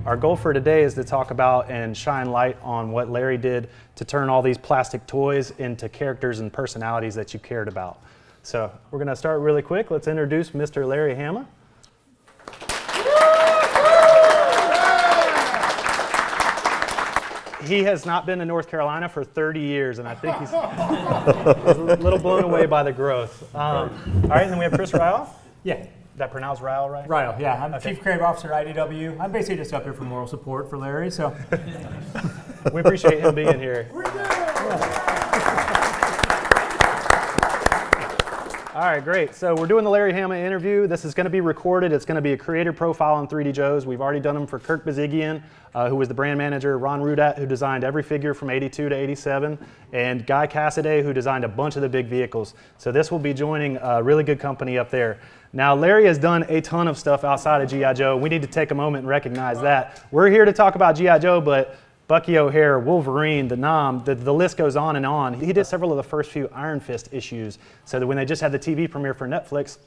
Our goal for today is to talk about and shine light on what Larry did to turn all these plastic toys into characters and personalities that you cared about. So we're going to start really quick. Let's introduce Mr. Larry Hama. He has not been to North Carolina for 30 years, and I think he's a little blown away by the growth. All right, and then we have Chris Ryle. Yeah. That pronounced Ryle, right? Ryle, yeah. I'm Chief Creative Officer at IDW. I'm basically just up here for moral support for Larry, so. We appreciate him being here. All right, great. So we're doing the Larry Hama interview. This is going to be recorded. It's going to be a creator profile on 3DJoes. We've already done them for Kirk Bazigian, who was the brand manager, Ron Rudat, who designed every figure from 82 to 87, and Guy Cassaday, who designed a bunch of the big vehicles. So this will be joining a really good company up there. Now, Larry has done a ton of stuff outside of G.I. Joe. We need to take a moment and recognize that. We're here to talk about G.I. Joe, but Bucky O'Hare, Wolverine, the Nom, the list goes on and on. He did several of the first few Iron Fist issues, so that when they just had the TV premiere for Netflix,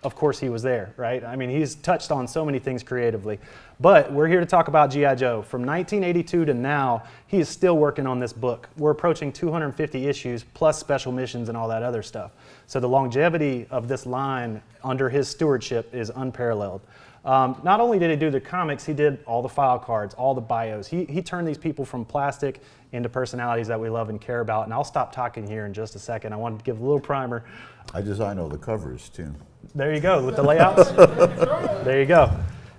of course he was there, right? I mean, he's touched on so many things creatively. But we're here to talk about G.I. Joe. From 1982 to now, he is still working on this book. We're approaching 250 issues, plus special missions and all that other stuff. So the longevity of this line under his stewardship is unparalleled. Not only did he do the comics, he did all the file cards, all the bios. He turned these people from plastic into personalities that we love and care about. And I'll stop talking here in just a second. I wanted to give a little primer. I design all the covers, too. There you go, with the layouts. There you go.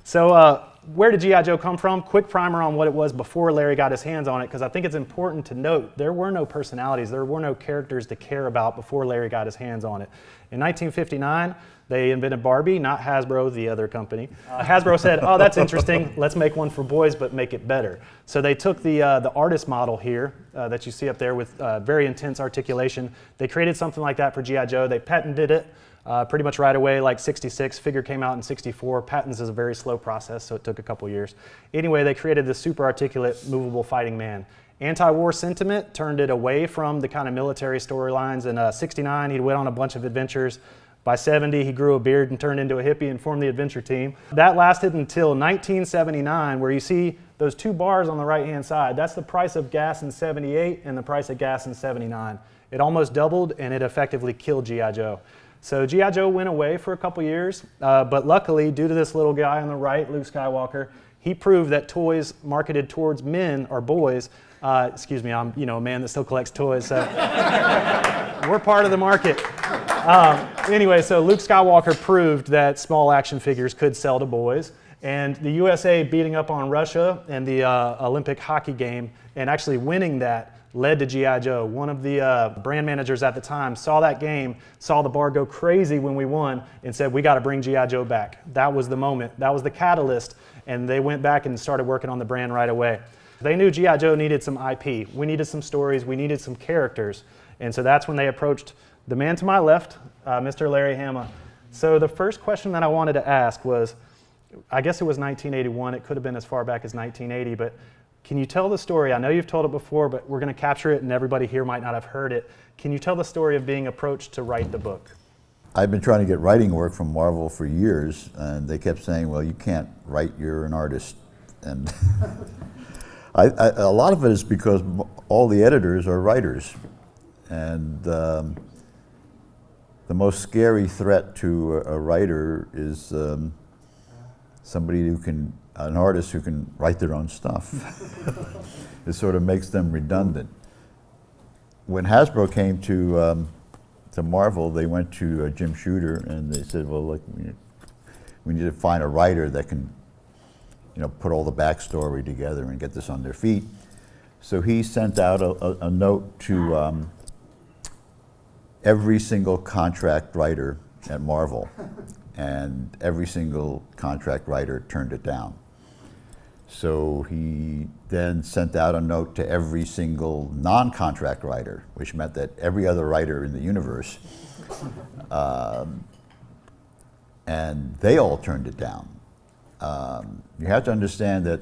So where did G.I. Joe come from? Quick primer on what it was before Larry got his hands on it, because I think it's important to note there were no personalities, there were no characters to care about before Larry got his hands on it. In 1959, they invented Barbie, not Hasbro, the other company. Hasbro said, oh, that's interesting, let's make one for boys, but make it better. So they took the artist model here that you see up there with very intense articulation. They created something like that for G.I. Joe. They patented it pretty much right away, like 66. Figure came out in 64. Patents is a very slow process, so it took a couple years. Anyway, they created this super articulate, movable fighting man. Anti-war sentiment turned it away from the kind of military storylines. In 69, he went on a bunch of adventures. By 70, he grew a beard and turned into a hippie and formed the adventure team. That lasted until 1979, where you see those two bars on the right-hand side. That's the price of gas in 78 and the price of gas in 79. It almost doubled, and it effectively killed G.I. Joe. So G.I. Joe went away for a couple years, but luckily, due to this little guy on the right, Luke Skywalker, he proved that toys marketed towards men or boys, excuse me, I'm a man that still collects toys, so we're part of the market. Anyway, so Luke Skywalker proved that small action figures could sell to boys, and the USA beating up on Russia and the Olympic hockey game and actually winning that led to G.I. Joe. One of the brand managers at the time saw that game, saw the bar go crazy when we won, and said, we got to bring G.I. Joe back. That was the moment. That was the catalyst, and they went back and started working on the brand right away. They knew G.I. Joe needed some IP. We needed some stories. We needed some characters. And so that's when they approached the man to my left, Mr. Larry Hama. So the first question that I wanted to ask was, I guess it was 1981. It could have been as far back as 1980, but can you tell the story? I know you've told it before, but we're going to capture it, and everybody here might not have heard it. Can you tell the story of being approached to write the book? I've been trying to get writing work from Marvel for years, and they kept saying, well, you can't write, you're an artist. And a lot of it is because all the editors are writers. And the most scary threat to a writer is somebody who can, an artist who can write their own stuff. It sort of makes them redundant. When Hasbro came to Marvel, they went to Jim Shooter and they said, well, look, we need to find a writer that can, put all the backstory together and get this on their feet. So he sent out a note to every single contract writer at Marvel, and every single contract writer turned it down. So he then sent out a note to every single non-contract writer, which meant that every other writer in the universe, and they all turned it down. You have to understand that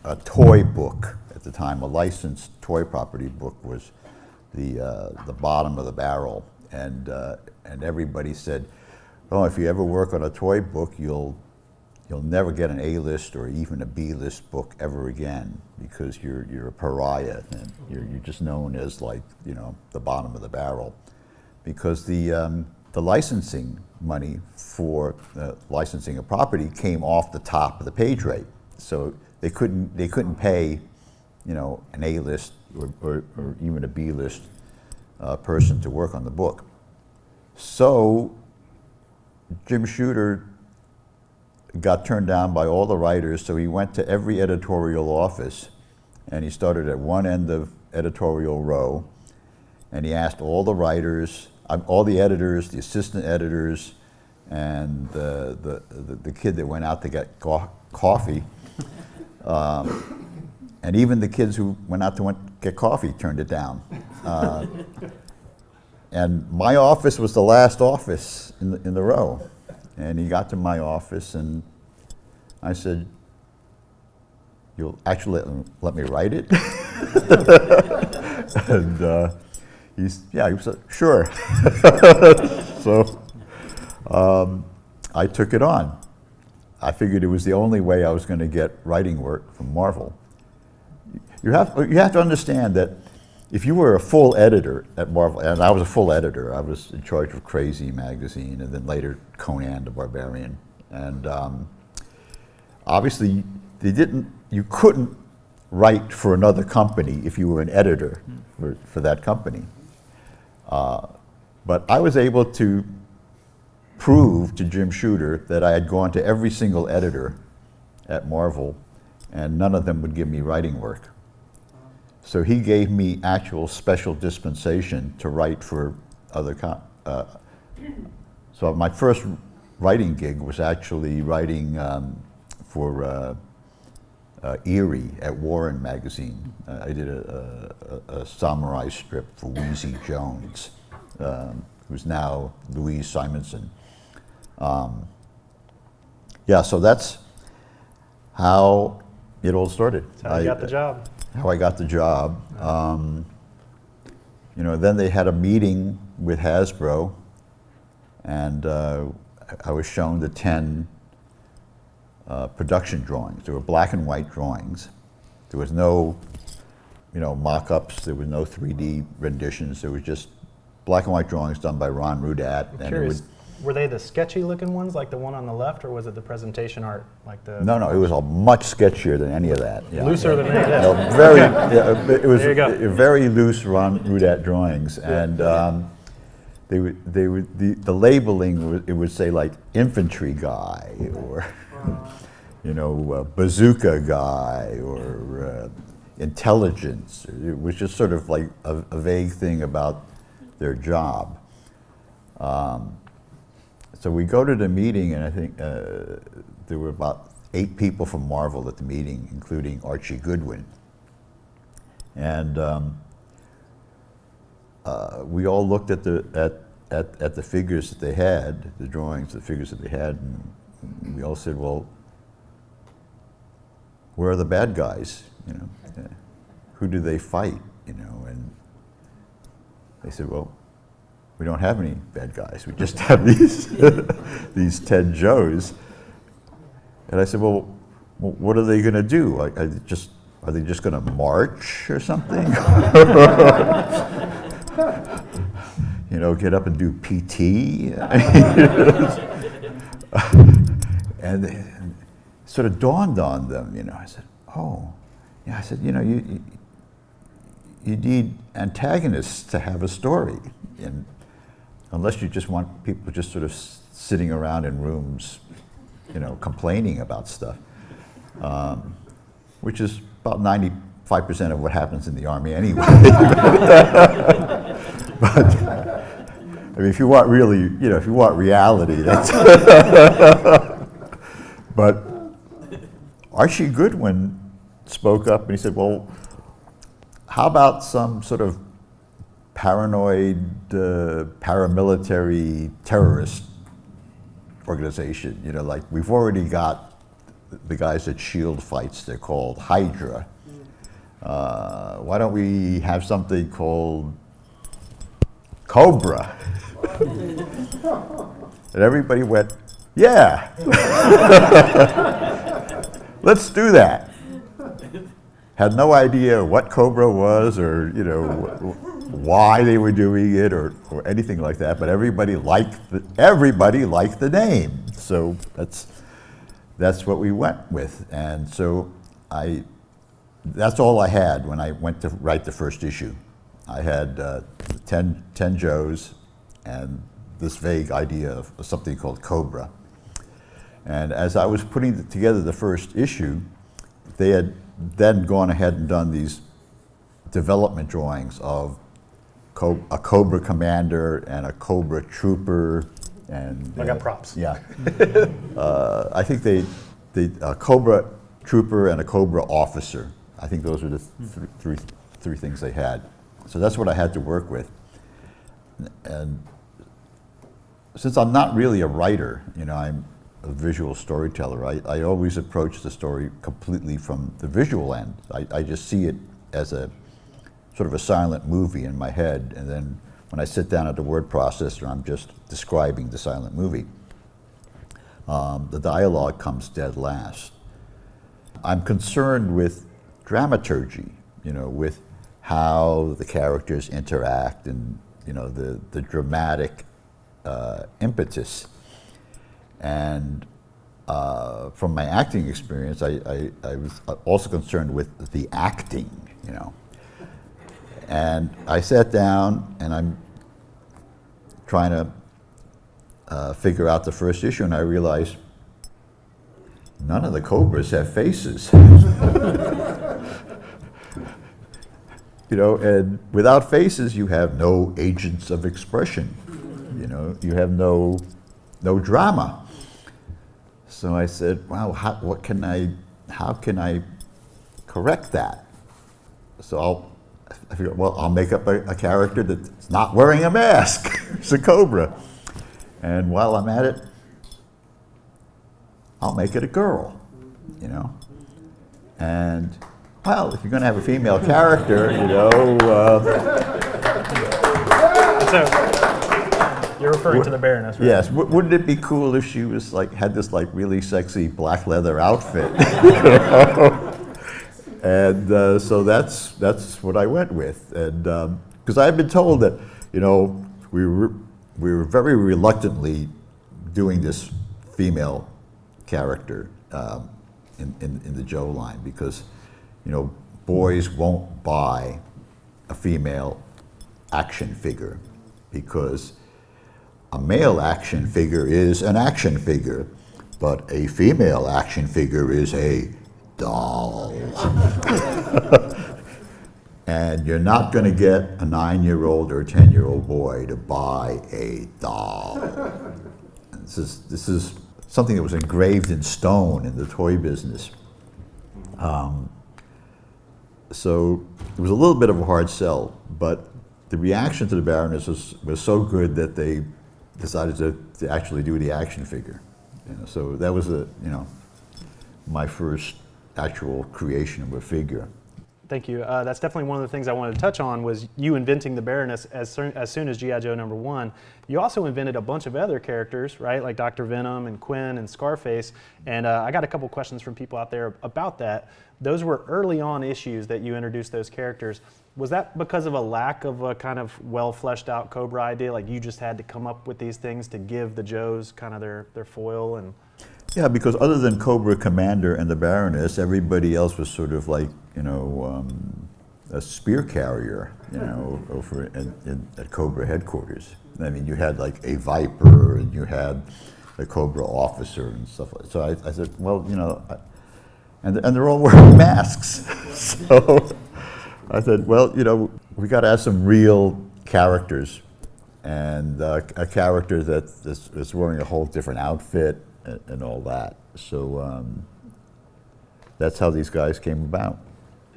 a toy book at the time, a licensed toy property book, was the bottom of the barrel, and everybody said, "Oh, if you ever work on a toy book, you'll you'll never get an A-list or even a B-list book ever again because you're a pariah and you're just known as like, you know, the bottom of the barrel. Because the licensing money for licensing a property came off the top of the page rate. So they couldn't pay, you know, an A-list or even a B-list person to work on the book. So Jim Shooter got turned down by all the writers, so he went to every editorial office and he started at one end of editorial row and he asked all the writers, all the editors, the assistant editors, and the kid that went out to get coffee, and even the kids who went out to get coffee turned it down. And my office was the last office in the row. And he got to my office and I said, "You'll actually let me write it?" And he said, "Sure." So I took it on. I figured it was the only way I was going to get writing work from Marvel. You have to understand that if you were a full editor at Marvel, and I was a full editor, I was in charge of Crazy magazine and then later Conan the Barbarian. And obviously you couldn't write for another company if you were an editor for that company. But I was able to prove to Jim Shooter that I had gone to every single editor at Marvel and none of them would give me writing work. So he gave me actual special dispensation to write for other so my first writing gig was actually writing for Eerie at Warren magazine. I did a samurai strip for Wheezy Jones, who's now Louise Simonson. Yeah, so that's how it all started. That's how you got the job. How I got the job. You know, then they had a meeting with Hasbro, and I was shown the 10 production drawings. They were black and white drawings. There was no, you know, mock-ups. There was no 3D renditions. There was just black and white drawings done by Ron Rudat. I'm curious, were they the sketchy looking ones like the one on the left, or was it the presentation art like the? No, it was much sketchier than any of that. Yeah. Looser than any of that. No, very, yeah, it was There you go. very loose Ron Rudat drawings, and the labeling it would say like infantry guy or you know bazooka guy or intelligence. It was just sort of like a vague thing about their job. So we go to the meeting, and I think there were about 8 people from Marvel at the meeting, including Archie Goodwin. And we all looked at the figures that they had, the drawings, the figures that they had, and we all said, "Well, where are the bad guys? You know, who do they fight? You know?" And they said, "Well, we don't have any bad guys. We just have these 10 Joes." And I said, "Well, what are they going to do? Are they just going to march or something? You know, get up and do PT?" And it sort of dawned on them. You know, I said, "Oh, yeah." I said, "You know, you need antagonists to have a story, and unless you just want people just sort of sitting around in rooms, you know, complaining about stuff, which is about 95% of what happens in the Army anyway." But I mean, if you want really, you know, if you want reality, that's. But Archie Goodwin spoke up and he said, "Well, how about some sort of paranoid paramilitary terrorist organization? You know, like we've already got the guys at SHIELD fights. They're called Hydra. Why don't we have something called Cobra?" And everybody went, Yeah. Let's do that. Had no idea what Cobra was or, you know, why they were doing it or anything like that, but everybody liked the name. So that's what we went with. And so that's all I had when I went to write the first issue. I had 10 Joes and this vague idea of something called Cobra. And as I was putting together the first issue, they had then gone ahead and done these development drawings of a Cobra Commander and a Cobra Trooper. And I got props. Yeah. I think a Cobra Trooper and a Cobra Officer. I think those are the three things they had. So that's what I had to work with. And since I'm not really a writer, you know, I'm a visual storyteller, I always approach the story completely from the visual end. I just see it as a sort of a silent movie in my head, and then when I sit down at the word processor, I'm just describing the silent movie. The dialogue comes dead last. I'm concerned with dramaturgy, you know, with how the characters interact and, you know, the dramatic impetus. And from my acting experience, I was also concerned with the acting, you know. And I sat down and I'm trying to figure out the first issue, and I realized none of the Cobras have faces. You know, and without faces, you have no agents of expression. You know, you have no drama. So I said, "Wow, how can I correct that?" So I figured, well, I'll make up a character that's not wearing a mask. It's a Cobra. And while I'm at it, I'll make it a girl, you know. And well, if you're going to have a female character, you know. So you're referring to the Baroness, right? Yes. Wouldn't it be cool if she was had this really sexy black leather outfit? And so that's what I went with, and because I've been told that, you know, we were very reluctantly doing this female character in the Joe line because, you know, boys won't buy a female action figure because a male action figure is an action figure, but a female action figure is a doll. And you're not going to get a 9-year-old or a 10-year-old boy to buy a doll. And this is something that was engraved in stone in the toy business. So it was a little bit of a hard sell, but the reaction to the Baroness was so good that they decided to actually do the action figure. You know, so that was my first actual creation of a figure. Thank you. That's definitely one of the things I wanted to touch on was you inventing the Baroness as soon as G.I. Joe #1. You also invented a bunch of other characters, right? Like Dr. Venom and Quinn and Scarface. And I got a couple questions from people out there about that. Those were early on issues that you introduced those characters. Was that because of a lack of a kind of well fleshed out Cobra idea? Like you just had to come up with these things to give the Joes kind of their foil and... Yeah, because other than Cobra Commander and the Baroness, everybody else was sort of like, a spear carrier, over at Cobra headquarters. I mean, you had like a Viper and you had a Cobra officer and stuff like that. So I said, well, and they're all wearing masks. So I said, well, we got to have some real characters, and a character that's wearing a whole different outfit and all that. So that's how these guys came about.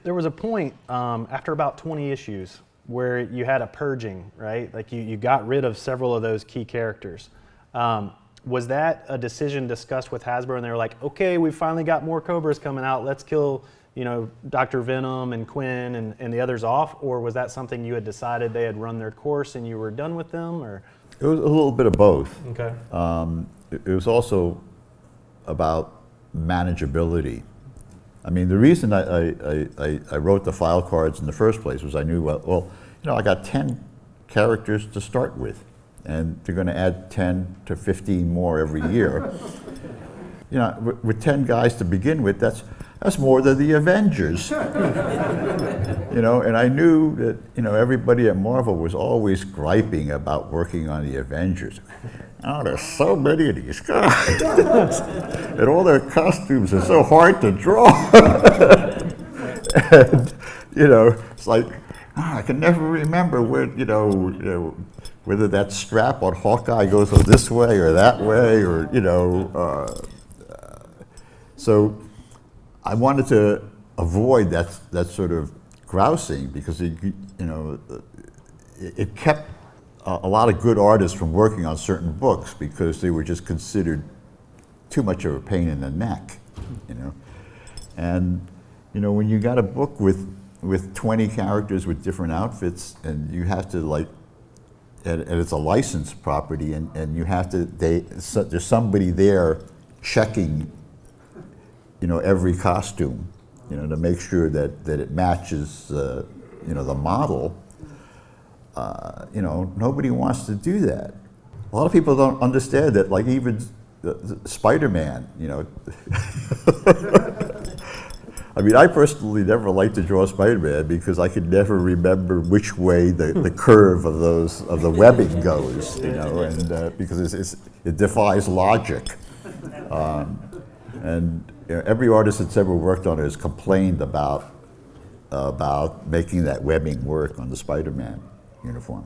There was a point after about 20 issues where you had a purging, right? Like you got rid of several of those key characters. Was that a decision discussed with Hasbro and they were like, okay, we finally got more Cobras coming out, let's kill Dr. Venom and Quinn and the others off? Or was that something you had decided they had run their course and you were done with them? Or? It was a little bit of both. Okay. it was also about manageability. I mean, the reason I wrote the file cards in the first place was I knew, well, I got 10 characters to start with, and they're going to add 10 to 15 more every year. With 10 guys to begin with, that's more than the Avengers. And I knew that, everybody at Marvel was always griping about working on the Avengers. Oh, there's so many of these guys. And all their costumes are so hard to draw. And, it's like, I can never remember where, whether that strap on Hawkeye goes this way or that way, or, so I wanted to avoid that sort of grousing, because it kept a lot of good artists from working on certain books because they were just considered too much of a pain in the neck, And when you got a book with 20 characters with different outfits, and you have to and it's a licensed property, and you have to there's somebody there checking every costume, to make sure that it matches the model. Nobody wants to do that. A lot of people don't understand that, even Spider-Man, I mean, I personally never liked to draw Spider-Man because I could never remember which way the curve of the webbing goes, and because it defies logic. And every artist that's ever worked on it has complained about making that webbing work on the Spider-Man uniform.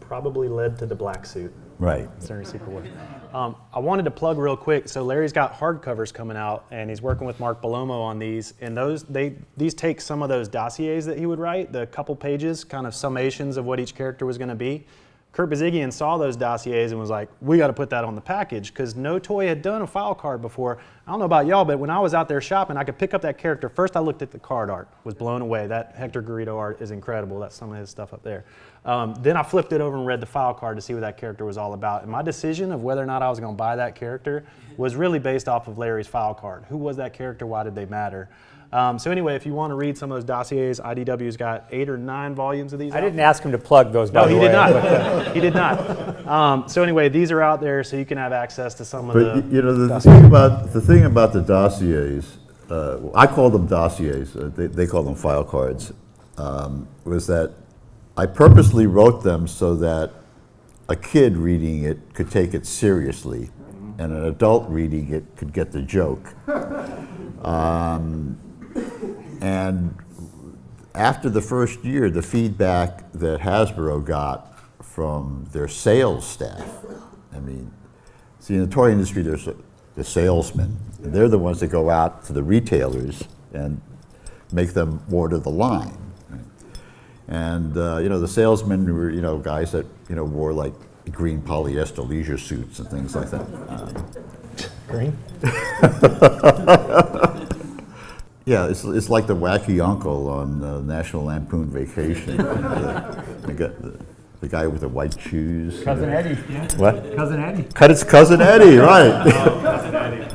Probably led to the black suit. Right. Considering Secret War. I wanted to plug real quick. So Larry's got hardcovers coming out, and he's working with Mark Bellomo on these. And these take some of those dossiers that he would write, the couple pages, kind of summations of what each character was going to be. Kurt Bazigian saw those dossiers and was like, we got to put that on the package, because no toy had done a file card before. I don't know about y'all, but when I was out there shopping, I could pick up that character. First, I looked at the card art, was blown away. That Hector Garrido art is incredible. That's some of his stuff up there. Then I flipped it over and read the file card to see what that character was all about. And my decision of whether or not I was going to buy that character was really based off of Larry's file card. Who was that character? Why did they matter? So anyway, if you want to read some of those dossiers, IDW's got 8 or 9 volumes of these. I didn't ask him to plug those, by No, the he way. did not. He did not. So anyway, these are out there, so you can have access to some of the. But the thing about the dossiers, I call them dossiers. They call them file cards. Was that I purposely wrote them so that a kid reading it could take it seriously, and an adult reading it could get the joke. And after the first year, the feedback that Hasbro got from their sales staff, I mean, see, in the toy industry, there's the salesmen. And they're the ones that go out to the retailers and make them order the line. And, the salesmen were, guys that, wore like green polyester leisure suits and things like that. Green? Yeah, it's like the wacky uncle on National Lampoon Vacation. The guy with the white shoes. Cousin Eddie. What? Cousin Eddie. It's Cousin Eddie, right? Cousin Eddie.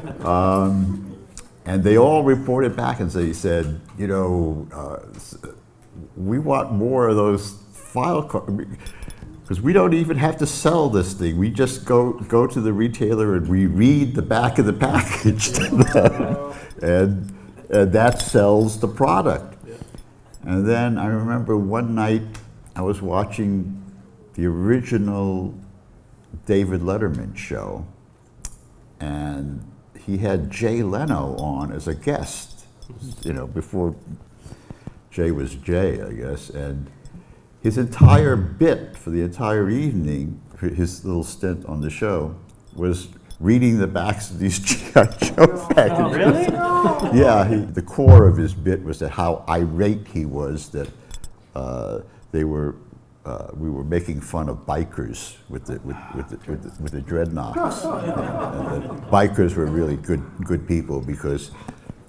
And they all reported back and they said, we want more of those file cards, because we don't even have to sell this thing. We just go to the retailer and we read the back of the package to them, and that sells the product. Yeah. And then I remember one night I was watching the original David Letterman show, and he had Jay Leno on as a guest, before Jay was Jay, I guess. And his entire bit for the entire evening, his little stint on the show, was reading the backs of these G.I. Joe packages. Really? Yeah, the core of his bit was that how irate he was that we were making fun of bikers with the dreadnoughts. And that bikers were really good people because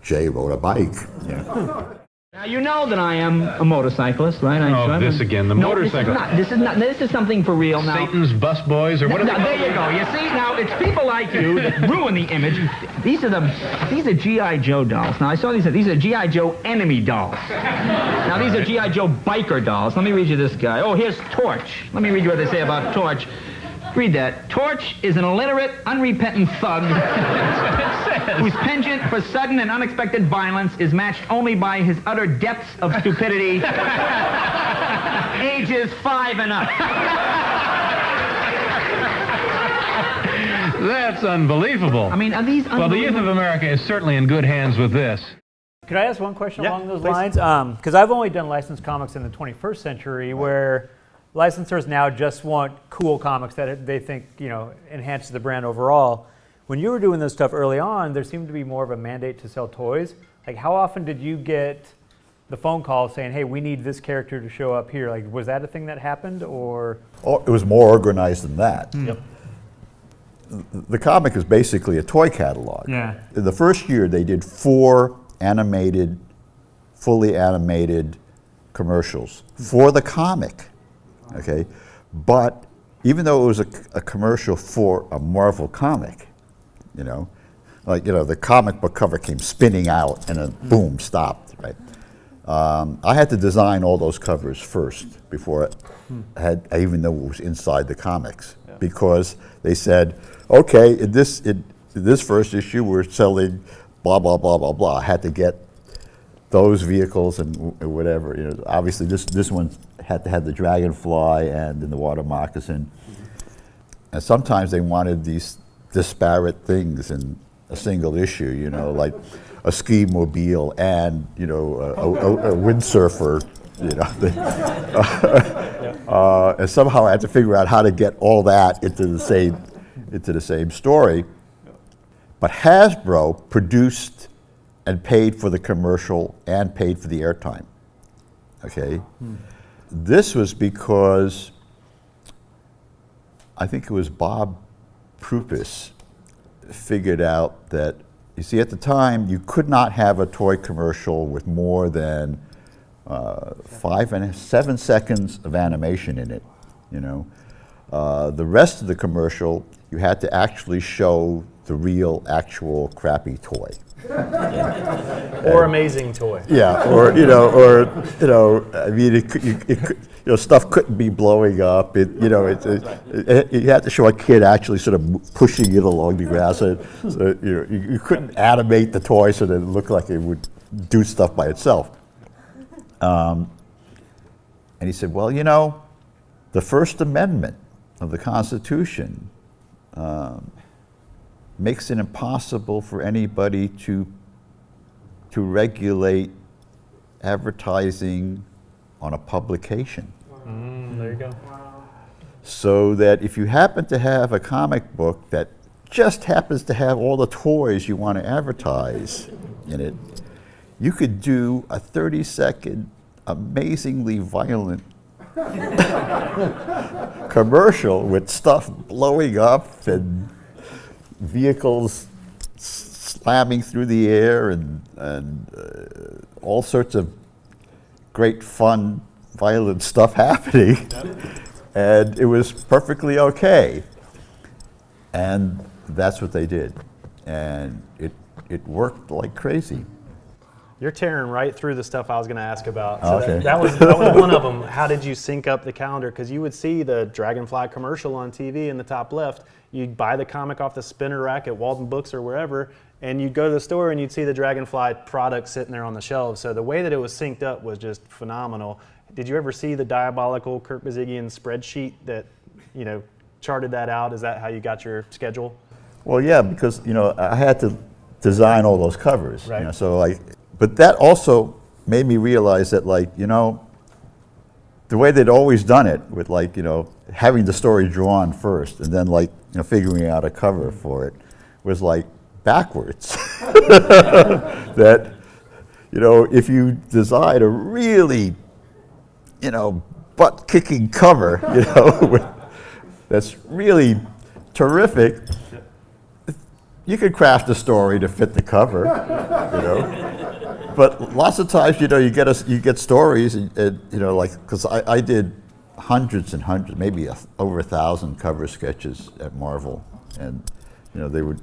Jay rode a bike. Yeah. Now you know that I am a motorcyclist, right? This again, the motorcycle. This is something for real now. Satan's bus boys, or what are they called? There you go. You see, now it's people like you that ruin the image. These are G.I. Joe dolls. Now I saw these are G.I. Joe enemy dolls. Now these are G.I. Joe biker dolls. Let me read you this guy. Oh, here's Torch. Let me read you what they say about Torch. Read that. Torch is an illiterate, unrepentant thug whose penchant for sudden and unexpected violence is matched only by his utter depths of stupidity, ages 5 and up. That's unbelievable. I mean, are these Well, the youth of America is certainly in good hands with this. Could I ask one question along those please. lines? Because I've only done licensed comics in the 21st century where licensors now just want cool comics that they think, enhances the brand overall. When you were doing this stuff early on, there seemed to be more of a mandate to sell toys. Like, how often did you get the phone call saying, hey, we need this character to show up here? Like, was that a thing that happened, or? Oh, it was more organized than that. Yep. The comic is basically a toy catalog. Yeah. In the first year, they did 4 fully animated commercials for the comic. Okay, but even though it was a commercial for a Marvel comic, the comic book cover came spinning out and then boom, stopped, right? I had to design all those covers first before I even know it was inside the comics, because they said, okay, in this first issue we're selling blah, blah, blah, blah, blah. I had to get those vehicles and whatever. Obviously this one had to have the dragonfly and in the water moccasin. And sometimes they wanted these disparate things in a single issue, like a ski mobile and, a windsurfer, and somehow I had to figure out how to get all that into the same story. But Hasbro produced and paid for the commercial and paid for the airtime. Okay? This was because I think it was Bob Prupis figured out that, you see, at the time, you could not have a toy commercial with more than 5 and 7 seconds of animation in it, The rest of the commercial, you had to actually show the real, actual, crappy toy. Or amazing toy. Yeah, I mean, it could, stuff couldn't be blowing up. You had to show a kid actually sort of pushing it along the grass. So you couldn't animate the toy so that it looked like it would do stuff by itself. And he said, well, the First Amendment of the Constitution makes it impossible for anybody to regulate advertising on a publication. There you go. So that if you happen to have a comic book that just happens to have all the toys you want to advertise in it, you could do a 30-second, amazingly violent commercial with stuff blowing up and vehicles slamming through the air and all sorts of great fun, violent stuff happening. And it was perfectly okay. And that's what they did. And it worked like crazy. You're tearing right through the stuff I was going to ask about. So Okay. that was one of them. How did you sync up the calendar? Because you would see the Dragonfly commercial on TV in the top left. You'd buy the comic off the spinner rack at Walden Books or wherever, and you'd go to the store and you'd see the Dragonfly product sitting there on the shelves. So the way that it was synced up was just phenomenal. Did you ever see the diabolical Kurt Bazigian spreadsheet that, charted that out? Is that how you got your schedule? Well, yeah, because I had to design all those covers. Right. But that also made me realize that, the way they'd always done it with, having the story drawn first and then, figuring out a cover for it was backwards. That, if you design a really, butt-kicking cover, that's really terrific, you could craft a story to fit the cover, But lots of times, you get stories, and like, because I did hundreds and hundreds, maybe over 1,000 cover sketches at Marvel, and they would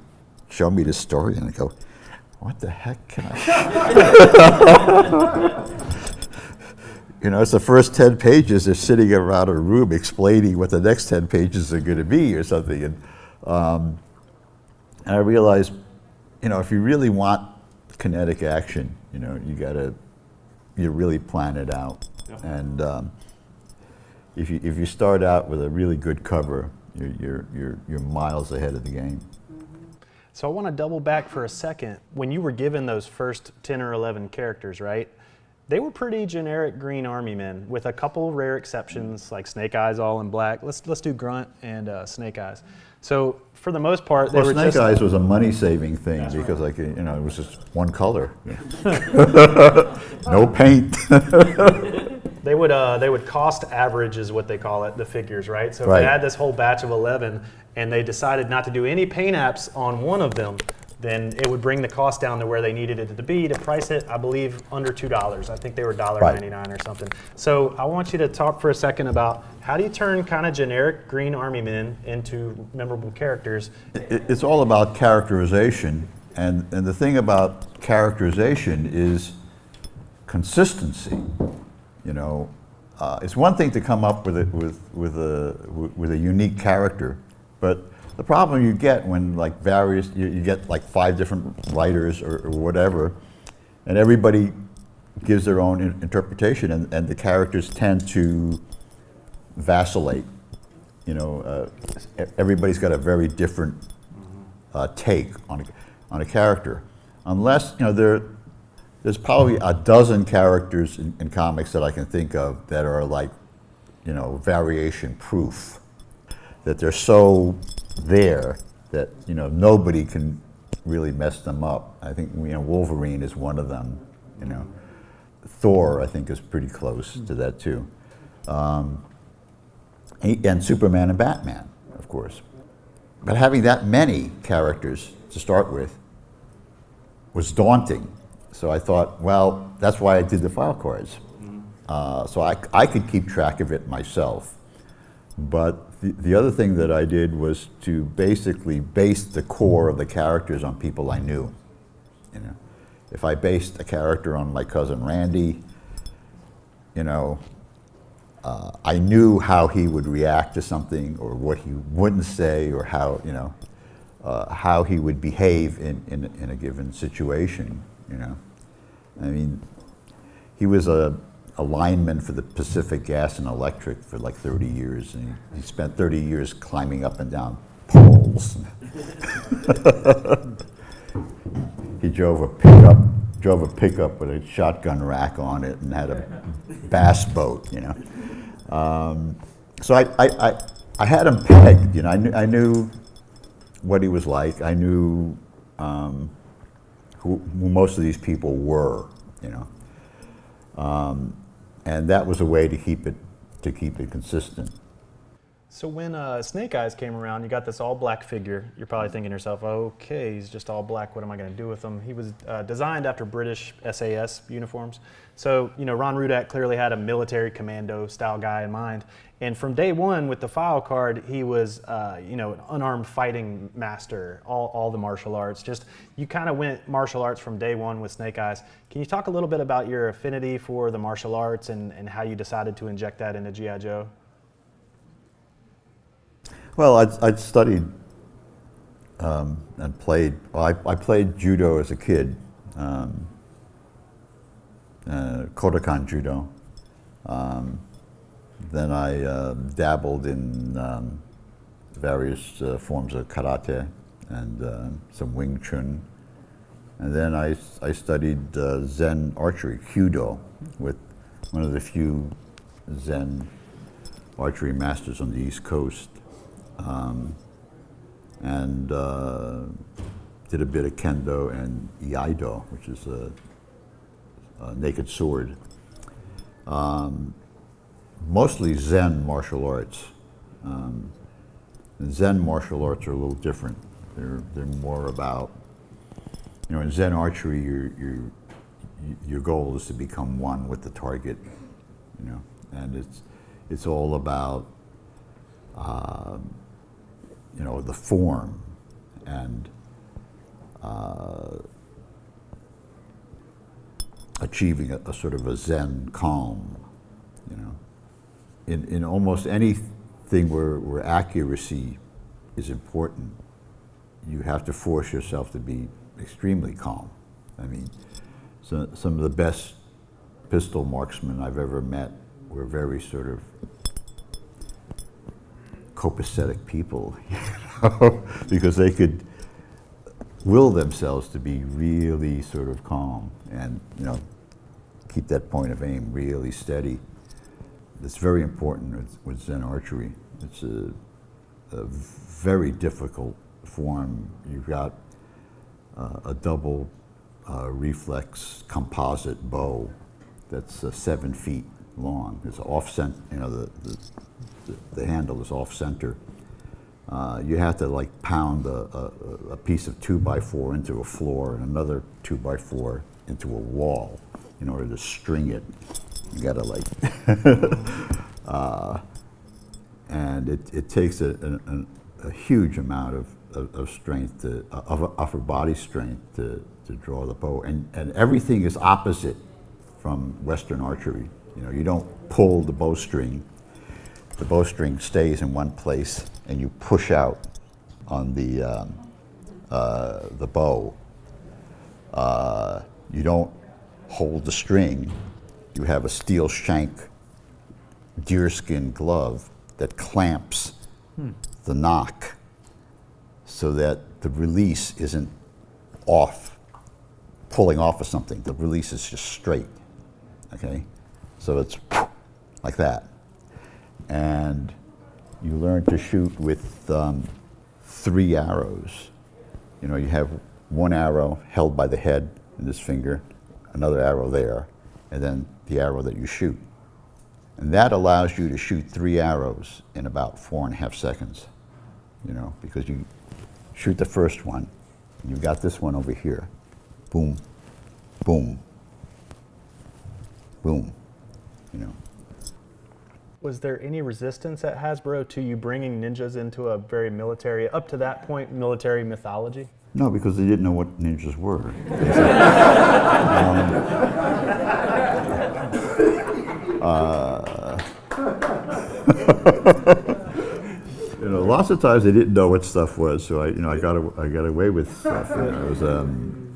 show me this story, and I go, "What the heck can I?" It's the first 10 pages. They're sitting around a room explaining what the next 10 pages are going to be, or something, and I realized, if you really want kinetic action, you really plan it out. Yeah. And if you start out with a really good cover, you're miles ahead of the game. So I want to double back for a second. When you were given those first 10 or 11 characters, right? They were pretty generic Green Army men, with a couple of rare exceptions, like Snake Eyes all in black. Let's do Grunt and Snake Eyes. So for the most part, they were Snake just... Eyes was a money-saving thing, because it was just one color. No paint. They would cost average, is what they call it, the figures, right? So if they had this whole batch of 11 and they decided not to do any paint apps on one of them, then it would bring the cost down to where they needed it to be to price it, I believe, under $2. I think they were $1.99 or something. So I want you to talk for a second about how do you turn kind of generic Green Army men into memorable characters? It's all about characterization, and the thing about characterization is consistency. It's one thing to come up with a unique character, but the problem you get when you get 5 different writers or whatever, and everybody gives their own interpretation, and the characters tend to vacillate. Everybody's got a very different take on a character, unless there's probably a dozen characters in comics that I can think of that are variation proof, that they're so there that nobody can really mess them up. I think Wolverine is one of them. Thor, I think, is pretty close to that too, and Superman and Batman, of course. But having that many characters to start with was daunting. So I thought, well, that's why I did the file cards. So I could keep track of it myself. But the other thing that I did was to basically base the core of the characters on people I knew. If I based a character on my cousin Randy, I knew how he would react to something, or what he wouldn't say, or how he would behave in a given situation. I mean, he was a lineman for the Pacific Gas and Electric for 30 years, and he spent 30 years climbing up and down poles. He drove a pickup with a shotgun rack on it and had a bass boat. So I had him pegged. I knew what he was like. I knew who most of these people were. And that was a way to keep it consistent. So when Snake Eyes came around, you got this all-black figure. You're probably thinking to yourself, okay, he's just all black. What am I going to do with him? He was designed after British SAS uniforms. So, Ron Rudat clearly had a military commando style guy in mind. And from day one with the file card, he was, an unarmed fighting master, all the martial arts. Just, you kind of went martial arts from day one with Snake Eyes. Can you talk a little bit about your affinity for the martial arts and how you decided to inject that into G.I. Joe? Well, I'd studied and played. Well, I played judo as a kid, Kodokan judo. Then I dabbled in various forms of karate and some Wing Chun. And then I studied Zen archery, Kyudo, with one of the few Zen archery masters on the East Coast. And did a bit of kendo and iaido, which is a naked sword. Mostly Zen martial arts. Zen martial arts are a little different. They're more about, in Zen archery, your goal is to become one with the target, you know, and it's all about you know, the form and achieving a sort of a Zen calm, you know. In almost anything where accuracy is important, you have to force yourself to be extremely calm. I mean, so some of the best pistol marksmen I've ever met were very sort of copacetic people, you know, because they could will themselves to be really sort of calm and, you know, keep that point of aim really steady. It's very important with Zen archery. It's a very difficult form. You've got a double reflex composite bow that's 7 feet long. It's off-center, you know, the handle is off-center. You have to like pound a piece of 2x4 into a floor and another 2x4 into a wall in order to string it. You gotta like, and it takes a huge amount of strength, of upper body strength to draw the bow. And everything is opposite from Western archery. You know, you don't pull the bowstring. The bowstring stays in one place and you push out on the bow. You don't hold the string. You have a steel shank deerskin glove that clamps the knock so that the release isn't off, pulling off of something. The release is just straight, okay? So it's like that. And you learn to shoot with 3 arrows. You know, you have one arrow held by the head in this finger, another arrow there, and then the arrow that you shoot. And that allows you to shoot 3 arrows in about 4.5 seconds, you know, because you shoot the first one, and you've got this one over here. Boom, boom, boom, you know. Was there any resistance at Hasbro to you bringing ninjas into a very military, up to that point, military mythology? No, because they didn't know what ninjas were. You know, lots of times they didn't know what stuff was, so I got away with stuff. You know, it was,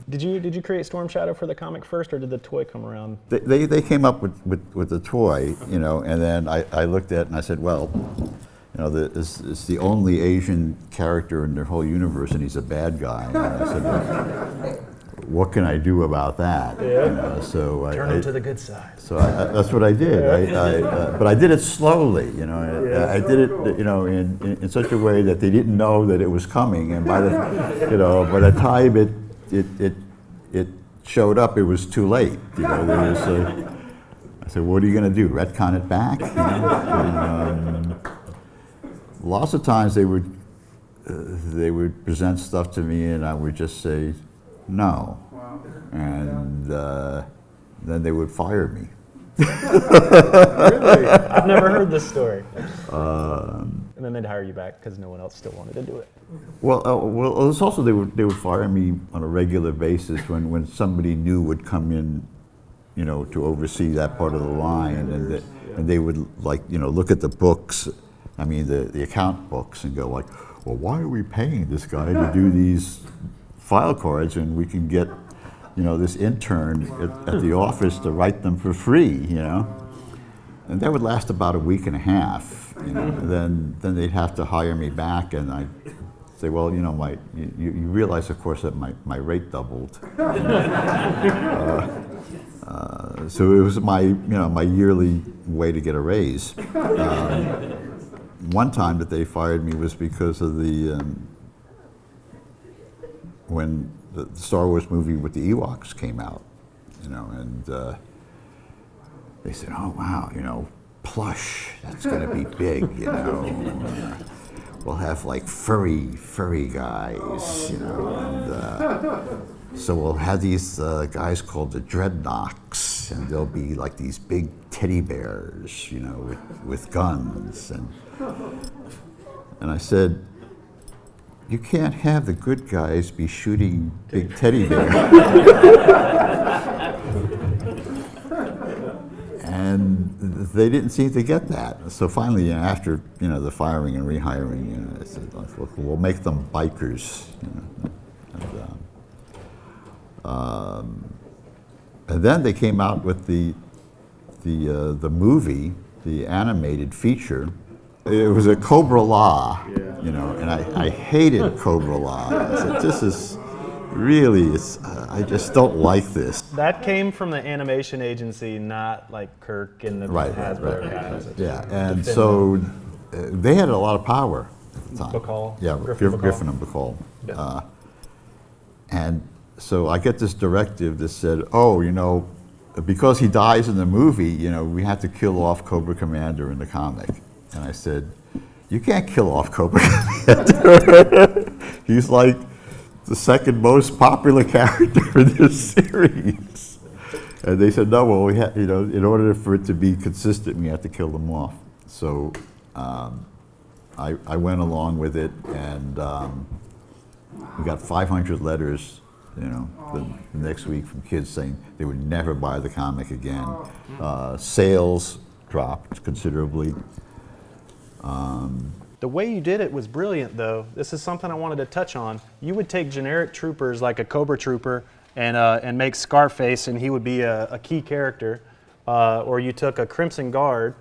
Did you create Storm Shadow for the comic first, or did the toy come around? They came up with the toy, you know, and then I looked at it and I said, well, you know, it's the only Asian character in their whole universe, and he's a bad guy. And I said, well, what can I do about that? Yeah. You know, so Turn him to the good side. So that's what I did. But I did it slowly, you know. I did it, you know, in such a way that they didn't know that it was coming, and by the time it showed up, it was too late. You know, there was. I said, "What are you going to do? Retcon it back?" You know? And, lots of times they would present stuff to me, and I would just say, "No," and then they would fire me. Really? I've never heard this story. And then they'd hire you back because no one else still wanted to do it. Well, it's also they would fire me on a regular basis when somebody new would come in, you know, to oversee that part of the line, and they would, like, you know, look at the books, I mean the account books, and go like, well, why are we paying this guy to do these file cards, and we can get, you know, this intern at the office to write them for free, you know? And that would last about a week and a half, you know. Then they'd have to hire me back, and I'd say, well, you know, you realize, of course, that my rate doubled. So it was my yearly way to get a raise. One time that they fired me was because of when the Star Wars movie with the Ewoks came out, you know, and they said, oh, wow, you know, plush, that's going to be big, you know. we'll have like furry guys, you know, and so we'll have these guys called the Dreadnoks, and they'll be like these big teddy bears, you know, with guns. And I said, you can't have the good guys be shooting big teddy bears. And they didn't seem to get that. So finally, after the firing and rehiring, I said, look, we'll make them bikers. And then they came out with the movie, the animated feature. It was a Cobra Law, and I hated Cobra Law. I said, this is really, I just don't like this. That came from the animation agency, not like Kirk and the Hasbro guys. Yeah, and so they had a lot of power at the time. Bacall? Yeah, Griffin and Bacall. Yeah. And so I get this directive that said, oh, because he dies in the movie, we have to kill off Cobra Commander in the comic. And I said, you can't kill off Cobra Commander. He's like the second most popular character in this series. And they said, no, well, we have, in order for it to be consistent, we have to kill them off. So I went along with it, and we got 500 letters, the next week from kids saying they would never buy the comic again. Sales dropped considerably. The way you did it was brilliant, though. This is something I wanted to touch on. You would take generic troopers like a Cobra Trooper and make Scarface, and he would be a key character. Or you took a Crimson Guard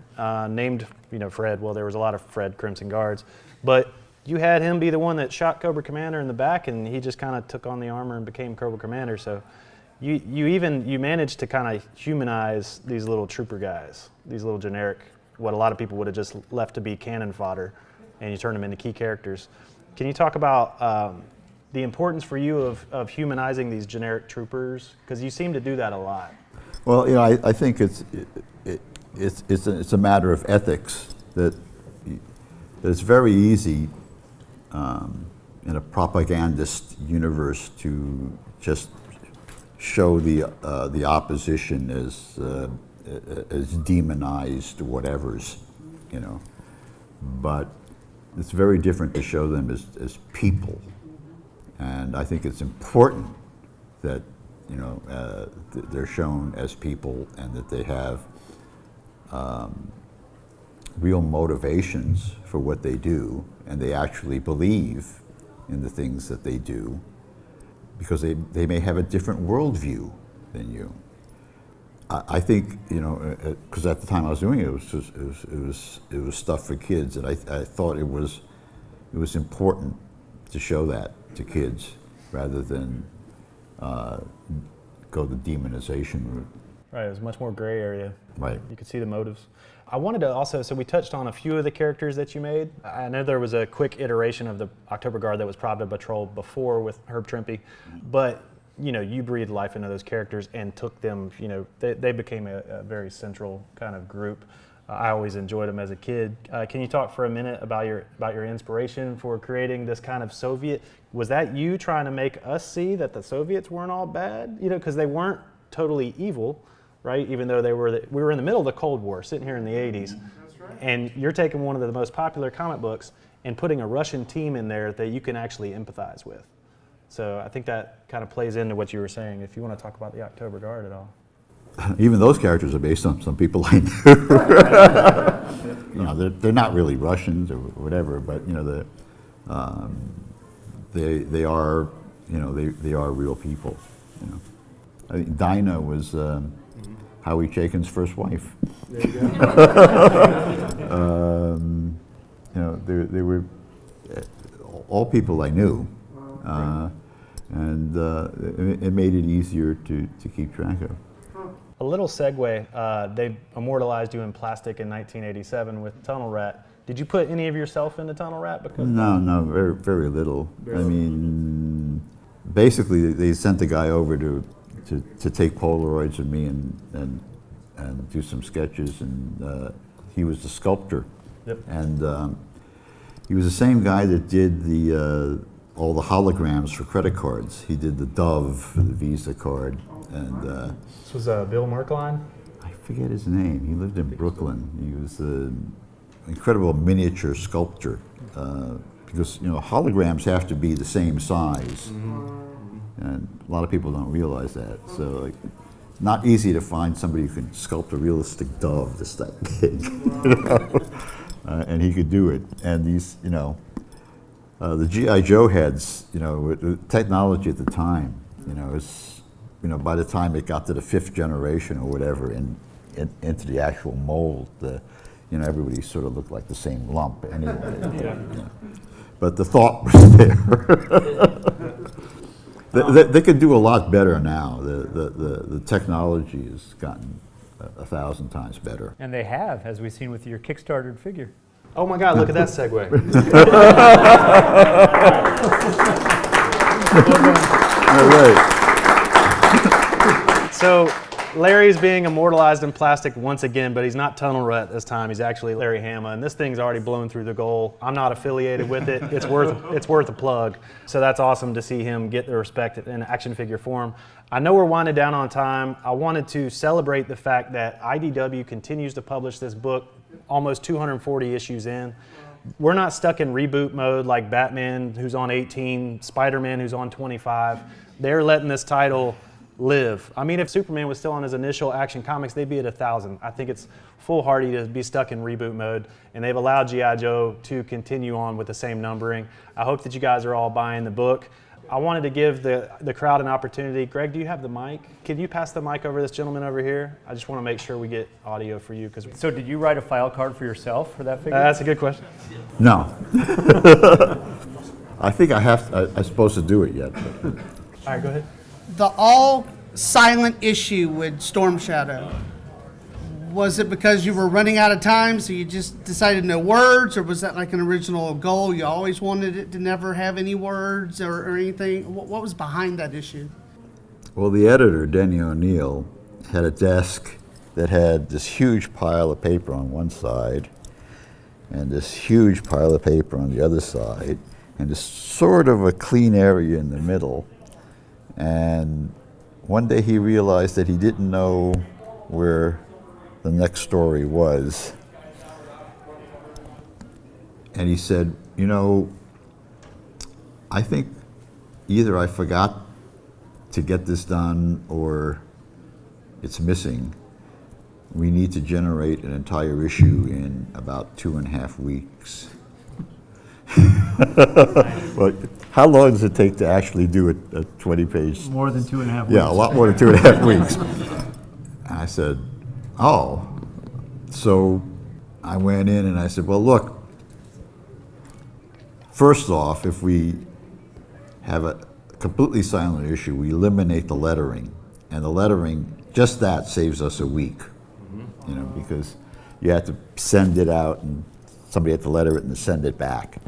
named, Fred. Well, there was a lot of Fred Crimson Guards, but you had him be the one that shot Cobra Commander in the back, and he just kind of took on the armor and became Cobra Commander. So you managed to kind of humanize these little trooper guys, these little generic, what a lot of people would have just left to be cannon fodder, and you turn them into key characters. Can you talk about the importance for you of humanizing these generic troopers? Because you seem to do that a lot. Well, I think it's a matter of ethics that it's very easy in a propagandist universe to just show the opposition as demonized whatevers, but it's very different to show them as people. And I think it's important that they're shown as people, and that they have real motivations for what they do, and they actually believe in the things that they do, because they may have a different worldview than you. I think, because at the time I was doing it, it was stuff for kids, and I thought it was important to show that to kids rather than go the demonization route. Right, it was much more gray area. Right. You could see the motives. I wanted to also, so we touched on a few of the characters that you made. I know there was a quick iteration of the Oktober Guard that was Private Patrol before with Herb Trimpe, but you breathed life into those characters and took them, they became a very central kind of group. I always enjoyed them as a kid. Can you talk for a minute about your inspiration for creating this kind of Soviet? Was that you trying to make us see that the Soviets weren't all bad? Because they weren't totally evil, right? Even though we were in the middle of the Cold War, sitting here in the 80s. That's right. And you're taking one of the most popular comic books and putting a Russian team in there that you can actually empathize with. So I think that kind of plays into what you were saying. If you want to talk about the Oktober Guard at all. Even those characters are based on some people I knew. They're not really Russians or whatever, but they are real people. I think Dinah was Howie Chaykin's first wife. There you go. They were all people I knew, and it made it easier to keep track of. A little segue, they immortalized you in plastic in 1987 with Tunnel Rat. Did you put any of yourself into Tunnel Rat? No, very, very little. I mean, basically they sent the guy over to take Polaroids of me and do some sketches, and he was the sculptor. Yep. And He was the same guy that did the all the holograms for credit cards. He did the Dove for the Visa card, and This was Bill Merklein. I forget his name. He lived in Brooklyn. He was an incredible miniature sculptor because holograms have to be the same size, and a lot of people don't realize that. So like, not easy to find somebody who can sculpt a realistic dove that's that big, and he could do it. And these, the G.I. Joe heads, the technology at the time, by the time it got to the 5th generation or whatever, into the actual mold, everybody sort of looked like the same lump anyway. But the thought was there. They could do a lot better now. The technology has gotten 1,000 times better. And they have, as we've seen with your Kickstartered figure. Oh my God, look at that segue. All right. So Larry's being immortalized in plastic once again, but he's not Tunnel Rat this time. He's actually Larry Hama, and this thing's already blown through the goal. I'm not affiliated with it. It's worth a plug. So that's awesome to see him get the respect in action figure form. I know we're winding down on time. I wanted to celebrate the fact that IDW continues to publish this book almost 240 issues in. We're not stuck in reboot mode like Batman, who's on 18, Spider-Man, who's on 25. They're letting this title live. I mean, if Superman was still on his initial Action Comics, they'd be at 1,000. I think it's foolhardy to be stuck in reboot mode, and they've allowed G.I. Joe to continue on with the same numbering. I hope that you guys are all buying the book. I wanted to give the crowd an opportunity. Greg, do you have the mic? Can you pass the mic over to this gentleman over here? I just want to make sure we get audio for you. So did you write a file card for yourself for that figure? That's a good question. No. I think I'm supposed to do it yet. But. All right, go ahead. The all silent issue with Storm Shadow, was it because you were running out of time, so you just decided no words, or was that like an original goal? You always wanted it to never have any words or anything? What was behind that issue? Well, the editor, Denny O'Neill, had a desk that had this huge pile of paper on one side and this huge pile of paper on the other side and this sort of a clean area in the middle. And one day he realized that he didn't know where the next story was. And he said, I think either I forgot to get this done or it's missing. We need to generate an entire issue in about 2.5 weeks. Well, how long does it take to actually do a 20-page? More than 2.5 weeks. Yeah, a lot more than 2.5 weeks. And I said, oh. So I went in and I said, well, look, first off, if we have a completely silent issue, we eliminate the lettering. And the lettering, just that saves us a week, because you have to send it out and somebody had to letter it and send it back.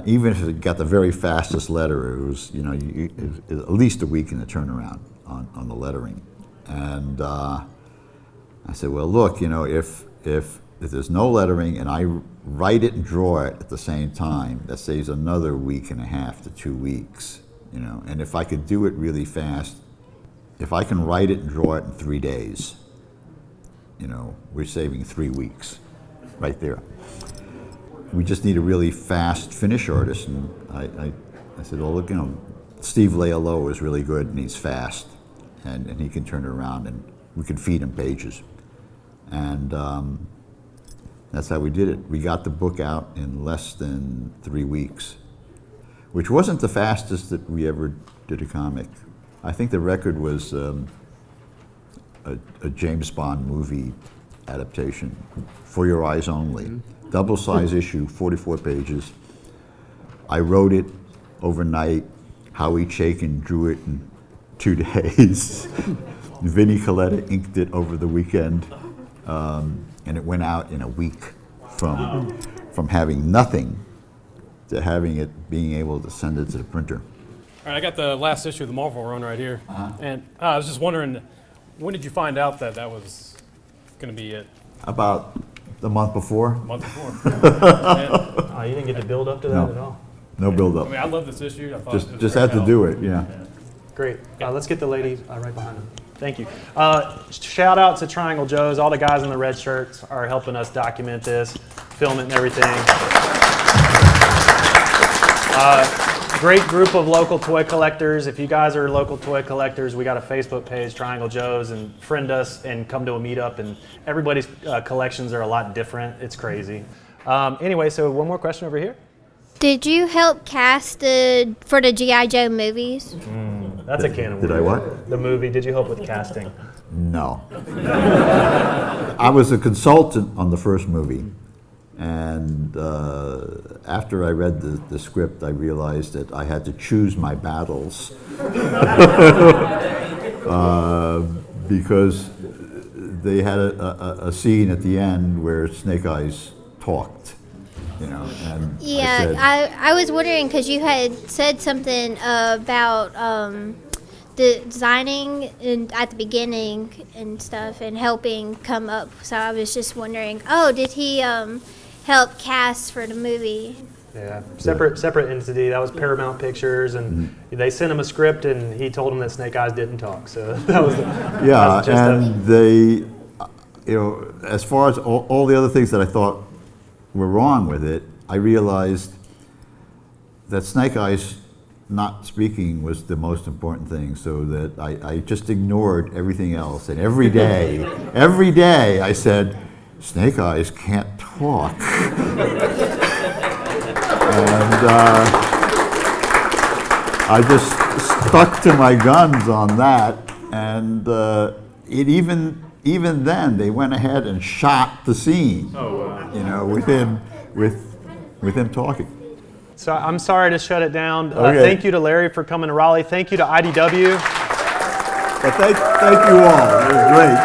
Even if it got the very fastest letter, it was, at least a week in the turnaround on the lettering. And I said, well, look, if there's no lettering and I write it and draw it at the same time, that saves another 1.5 to 2 weeks, And if I could do it really fast, if I can write it and draw it in 3 days, we're saving 3 weeks right there. We just need a really fast finish artist. And I said, well, look, Steve Leolo is really good and he's fast and he can turn it around and we can feed him pages. And that's how we did it. We got the book out in less than 3 weeks, which wasn't the fastest that we ever did a comic. I think the record was a James Bond movie adaptation, For Your Eyes Only. Double-size issue, 44 pages. I wrote it overnight. Howie Chaykin drew it in 2 days. Vinnie Coletta inked it over the weekend. And it went out in a week from having nothing to having it, being able to send it to the printer. All right, I got the last issue of the Marvel run right here. And I was just wondering, when did you find out that that was going to be it? About the month before. Month before. Yeah. Oh, you didn't get to build up to that No. at all? No build-up. I mean, I love this issue. I thought it was Just great had to help. do it, yeah. Great. Let's get the lady right behind him. Thank you. Shout out to Triangle Joe's. All the guys in the red shirts are helping us document this, film it and everything. Great group of local toy collectors. If you guys are local toy collectors, we got a Facebook page, Triangle Joe's, and friend us and come to a meetup. And everybody's collections are a lot different. It's crazy. Anyway, so one more question over here. Did you help cast for the G.I. Joe movies? That's a can of Did I worms. what? The movie. Did you help with casting? No. I was a consultant on the first movie, and after I read the script, I realized that I had to choose my battles because they had a scene at the end where Snake Eyes talked. You know, and I was wondering because you had said something about the designing at the beginning and stuff and helping come up. So I was just wondering, did he help cast for the movie? Yeah, separate entity. That was Paramount Pictures, and they sent him a script, and he told him that Snake Eyes didn't talk. So that was yeah, and they, as far as all the other things that I thought were wrong with it, I realized that Snake Eyes not speaking was the most important thing, so that I just ignored everything else. And every day I said, Snake Eyes can't talk. And I just stuck to my guns on that, and even then, they went ahead and shot the scene. Oh, wow. With him talking. So I'm sorry to shut it down. Okay. Thank you to Larry for coming to Raleigh. Thank you to IDW. But thank you all. It was great.